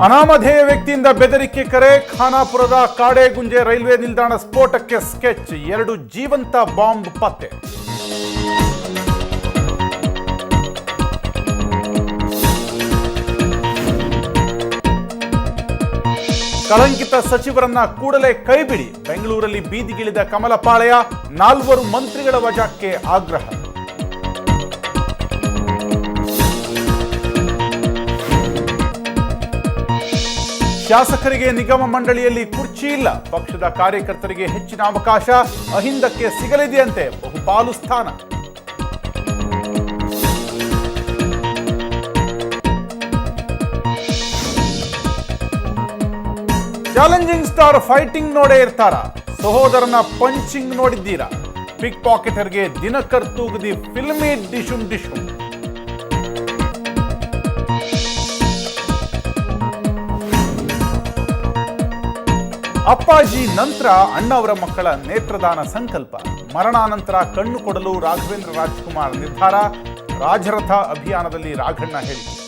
ಅನಾಮಧೇಯ ವ್ಯಕ್ತಿಯಿಂದ ಬೆದರಿಕೆ ಕರೆ, ಖಾನಾಪುರದ ಕಾಡೇಗುಂಜೆ ರೈಲ್ವೆ ನಿಲ್ದಾಣ ಸ್ಫೋಟಕ್ಕೆ ಸ್ಕೆಚ್, 2 ಜೀವಂತ ಬಾಂಬ್ ಪತ್ತೆ. ಕಳಂಕಿತ ಸಚಿವರನ್ನ ಕೂಡಲೇ ಕೈಬಿಡಿ, ಬೆಂಗಳೂರಲ್ಲಿ ಬೀದಿಗಿಳಿದ ಕಮಲಪಾಳೆಯ, 4 ಮಂತ್ರಿಗಳ ವಜಾಕ್ಕೆ ಆಗ್ರಹ. ಶಾಸಕರಿಗೆ ನಿಗಮ ಮಂಡಳಿಯಲ್ಲಿ ಕುರ್ಚಿ ಇಲ್ಲ, ಪಕ್ಷದ ಕಾರ್ಯಕರ್ತರಿಗೆ ಹೆಚ್ಚಿನ ಅವಕಾಶ, ಅಹಿಂದಕ್ಕೆ ಸಿಗಲಿದೆಯಂತೆ ಬಹುಪಾಲು ಸ್ಥಾನ. ಚಾಲೆಂಜಿಂಗ್ ಸ್ಟಾರ್ ಫೈಟಿಂಗ್ ನೋಡೇ ಇರ್ತಾರ, ಸಹೋದರನ ಪಂಚಿಂಗ್ ನೋಡಿದ್ದೀರಾ? ಪಿಕ್ ಪಾಕೆಟರ್ಗೆ ದಿನಕರ್ ತೂಗುದಿ ಫಿಲ್ಮಿ ಡಿಶುಮ್ ಡಿಶುಮ್. ಅಪ್ಪಾಜಿ ನಂತರ ಅಣ್ಣವರ ಮಕ್ಕಳ ನೇತ್ರದಾನ ಸಂಕಲ್ಪ, ಮರಣಾನಂತರ ಕಣ್ಣು ಕೊಡಲು ರಾಘವೇಂದ್ರ ರಾಜ್ಕುಮಾರ್ ನಿರ್ಧಾರ, ರಾಜರಥ ಅಭಿಯಾನದಲ್ಲಿ ರಾಘಣ್ಣ ಹೇಳಿಕೆ.